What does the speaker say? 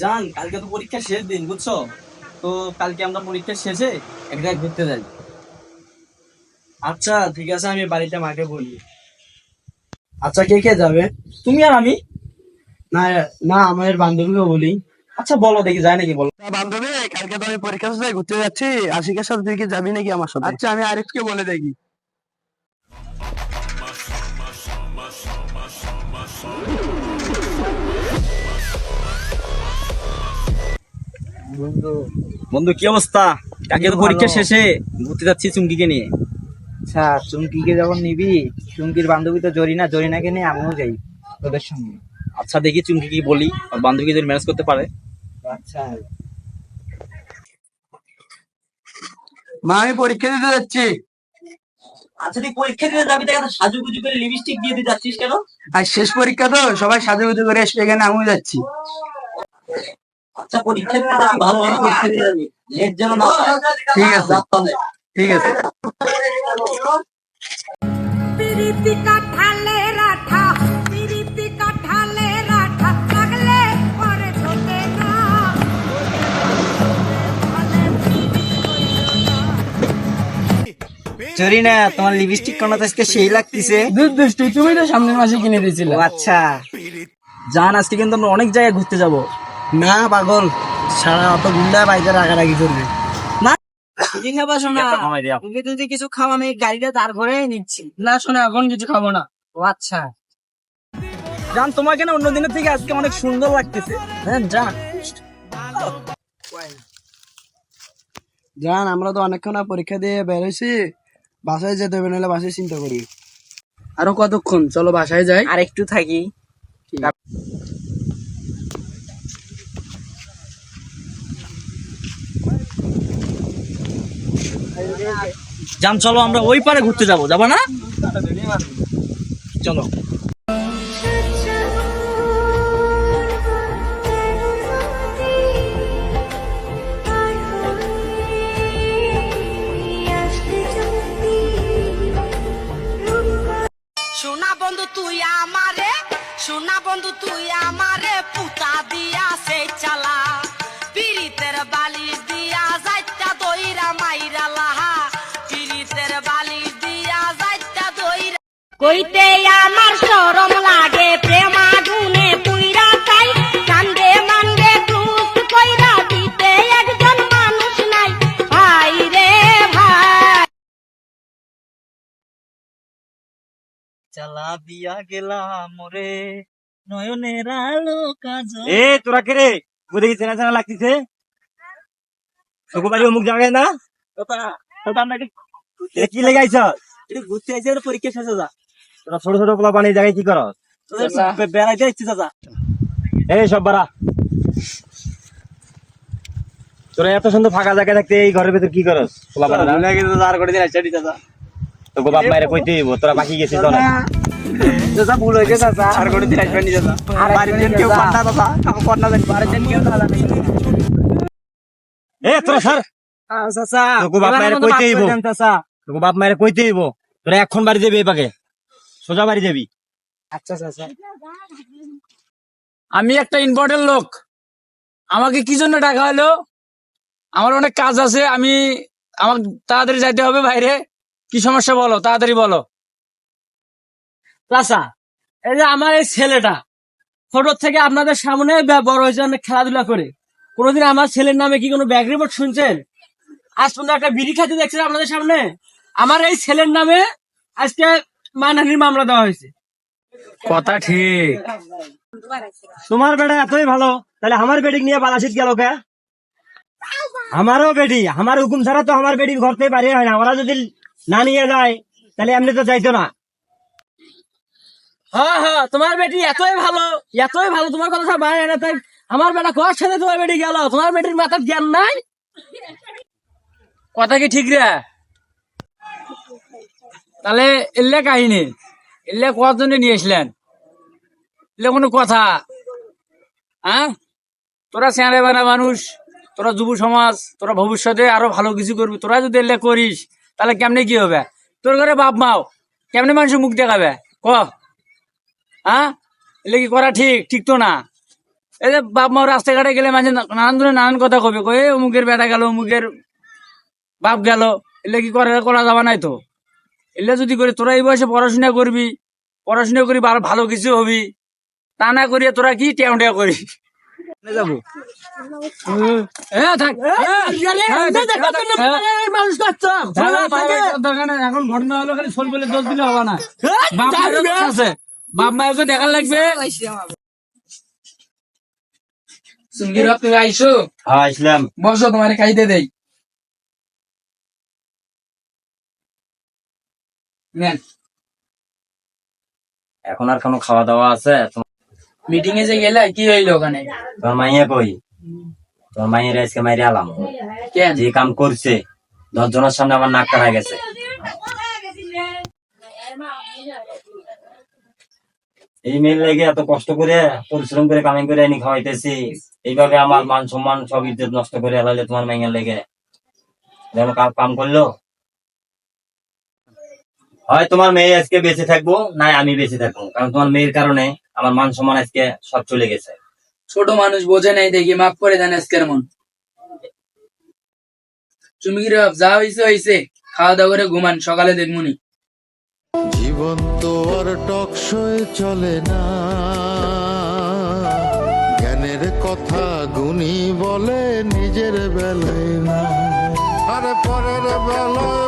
জান, কালকে তো পরীক্ষা শেষ দিন বুঝছো। তো কালকে আমরা পরীক্ষা শেষে এক জায়গায় ঘুরতে যাই। আচ্ছা ঠিক আছে, আমি বাড়িতে মাকে বলি। আচ্ছা কে কে যাবে? তুমি আর আমি। না, না আমাদের বান্ধবীও বলি। আচ্ছা বলো দেখি যায় নাকি, বলো। বান্ধবী, কালকে তো আমি পরীক্ষা শেষে ঘুরতে যাচ্ছি। আশিকের সাথে তুই কি যাবি নাকি আমার সাথে? আচ্ছা, আমি আরিফকে বলে দেখি। বন্ধু, বন্ধু কি অবস্থা? কালকে তো পরীক্ষা শেষে ঘুরতে যাচ্ছি চুমকিকে নিয়ে। আচ্ছা, চুমকিকে যখন নিবি, চুমকির বান্ধবী তো জরিনা, জরিনাকে নিয়ে আমিও যাই তোদের সঙ্গে। আচ্ছা দেখি চুমকি কি বলি, আর বান্ধবী যদি ম্যানেজ করতে পারে। আচ্ছা, মা, আমি পরীক্ষা দিতে যাচ্ছি। আচ্ছা তুই পরীক্ষা দিতে যাবি, তাই সাজুগুজু করে লিপস্টিক দিয়ে দিয়ে যাচ্ছিস কেন? আর শেষ পরীক্ষা তো, সবাই সাজুগুজু করে আসবে, এখানে আমিও যাচ্ছি। আচ্ছা পরীক্ষা দিতে যাবি, ভালোভাবে পরীক্ষা দিতে যাবি, লেট যেন না হয়। ঠিক আছে, যা তাহলে। ঠিক আছে। পিরিতি কাঠালের আঠা, পিরিতি কাঠালের আঠা লাগলে পরে ছোটে না। জরিনা, তোমার লিপস্টিক কোন আজকে সেই লাগতেছে। দুধ দুষ্টু, তুমি তো সামনের মাসে কিনে দিয়েছিলে। ও আচ্ছা। জান, আজকে কিন্তু আমরা অনেক জায়গায় ঘুরতে যাব। না পাগল, সারা অত গুন্ডা বাইরে রাগারাগি করবে না। তুমি যদি কিছু খাও, আমি গাড়িটা দাঁড় করে নিচ্ছি। না শোনা, এখন কিছু খাবো না। ও আচ্ছা। জান, তোমাকে না অন্য দিনের থেকে আজকে অনেক সুন্দর লাগতেছে। হ্যাঁ জান, জান, আমরা তো অনেকক্ষণ পরীক্ষা দিয়ে বেরোইছি, বাসায় যেতে হবে, নাহলে বাসায় চিন্তা করি। আরো কতক্ষণ? চলো বাসায় যাই। আর একটু থাকি। জান চলো আমরা ওই পারে ঘুরতে যাবো, যাবা না? চলো। সোনা বন্ধু তুই আমারে, সোনা বন্ধু তুই আমারে পুতা দিয়া সেই চালা, পিরিতের বালিশ দিয়া যাইতা দইরা মাইরা লাহা, পিরিতের বালিশ দিয়া যাইতা দইরা। কইতে আমার শরম লাগে, প্রেমা গুনে পুইরা তাই কান্দে মান্দে ক্রুশ কইরা দিতে একজন মানুষ নাই, ভাই রে ভাই। চালা দিয়া গেলাম মোরে নয়নের আলো কাজল। এ তোরা কে রে? বুঝে কি চেনা চেনা লাগতেছে? তোকে বাড়ি অমুক জায়গায় না? এটা কি লেগাইছ? এটা ঘুরতে আইছে, এটা পরীক্ষা শেষে যা। তোরা ছোট ছোট পোলা পানি জায়গায় কি করস? বেড়াইতে ইচ্ছে চাচা। এই সব বাড়া, তোরা এত সুন্দর ফাঁকা জায়গায় থাকতে এই ঘরের ভেতর কি করস? পোলা পানি আর করে দিন চাচা। তোকে বাপ মায়ের কইতে হইব, তোরা বাকি গেছিস তো না। চাচা ভুল হয়ে গেছে চাচা, আর করে দিন আসবেন নি চাচা। আর বাড়ির জন কেউ পান্না চাচা, আমার পান্না দেন, বাড়ির জন কেউ না জানে। এ তোরা স্যার, চাচা তোকে বাপ মায়ের কইতে হইব, চাচা। তোকে বাপ মায়ের কইতে হইব, তোরা এখন বাড়ি যাবি, এই পাকে সোজা বাড়ি যাবি। আচ্ছা চাচা। আমি একটা ইম্পর্টেন্ট লোক, আমাকে কি জন্য ডাকা হলো? আমার অনেক কাজ আছে, আমার তাড়াতাড়ি যাইতে হবে বাইরে। কি সমস্যা বলো, তাড়াতাড়ি বলো। চাচা, এই যে আমার এই ছেলেটা ছোট থেকে আপনাদের সামনে বড় হয়েছে, অনেক খেলাধুলা করে। কোনোদিন আমার ছেলের নামে কি কোনো ব্যাগ রিপোর্ট শুনছেন? আজ পর্যন্ত একটা বিড়ি খাইতে দেখছেন আপনাদের সামনে? আমার এই ছেলের নামে আজকে মানহানির মামলা দেওয়া হয়েছে। কথা ঠিক। তোমার বেটা এতই ভালো, তাহলে আমার বেটি নিয়ে পালাশিত গেল কে? আমারও বেটি, আমার হুকুম ছাড়া তো আমার বেটি ঘর থেকে বাইরে হয় না। ওরা যদি না নিয়ে যায় তাহলে এমনি তো যাইতো না। হ্যাঁ হ্যাঁ, তোমার বেটি এতই ভালো, এতই ভালো, তোমার কথা সব বাইরে না। তাই আমার বেটা কর সাথে তোমার বেটি গেল, তোমার বেটির মাথার জ্ঞান নাই। কথা কি ঠিক রে? তাহলে এলে কাহিনী, এলে কজনে নিয়ে আসলেন? এলে কোনো কথা? হ্যাঁ, তোরা চেঁড়ে বানা মানুষ, তোরা যুব সমাজ, তোরা ভবিষ্যতে আরো ভালো কিছু করবি। তোরা যদি এলে করিস তাহলে কেমনে কি হবে? তোর ঘরে বাপ মাও কেমনে মানুষের মুখ দেখাবে ক? হ্যাঁ, এলে কি করা ঠিক? ঠিক তো না। এই যে বাপ মা রাস্তাঘাটে গেলে মাঝে নানান ধরনের নানান কথা কবে কয়ে অমুকের বেটা গেল অমুকের বাপ গেল, এলে কি করা যাবা নাই তো। এলে যদি করি তোরা এই বয়সে পড়াশোনা করবি, পড়াশোনা করি ভালো কিছু হবি, তা না করিয়া তোরা কি টেয়া টেয়া করি যাবো এখন ঘটনা হলো খালি সোল বলে দোষ দিলে হবে না, বাপ মায়েরও দোষ আছে, বাপ মায়েরকে দেখার লাগবে। সুঙ্গির বাপ তুমি আইসো, হ্যাঁ ইসলাম। বসো তোমার খাইতে দেই। নেন। এখন আর কোনো খাওয়া দাওয়া আছে? মিটিং এ যে গেলে কি হইলো ওখানে? তোমার মাইয়া কই? তোমার মাইয়ের আজকে মাইরে আলাম, কেন? যে কাম করছে 10 জনের সামনে আমার নাক কাটা গেছে। এই মেয়ের লেগে এত কষ্ট করে পরিশ্রম করে কামাই করে এনে খাওয়াইতেছি, এইভাবে আমার মান সম্মান সব ইজ্জত নষ্ট করে এলাইলে তোমার মাইয়ার লেগে যেন কাম করলো। হয় তোমার মেয়ে আজকে বেঁচে থাকবো, না আমি বেঁচে থাকবো, কারণ তোমার মেয়ের কারণে আমার মান সম্মান আজকে সব চলে গেছে। ছোট মানুষ বোঝে নাই দেখি মাফ করে দেন আজকের মন। তুমি কি বাপ যা হইছে হইছে, খাওয়া দাওয়া করে ঘুমান, সকালে দেখমুনি। জীবন তো আর টকশই চলে না, জ্ঞানের কথা গুণী বলে নিজের বেলায় না, আরে পরের বেলায়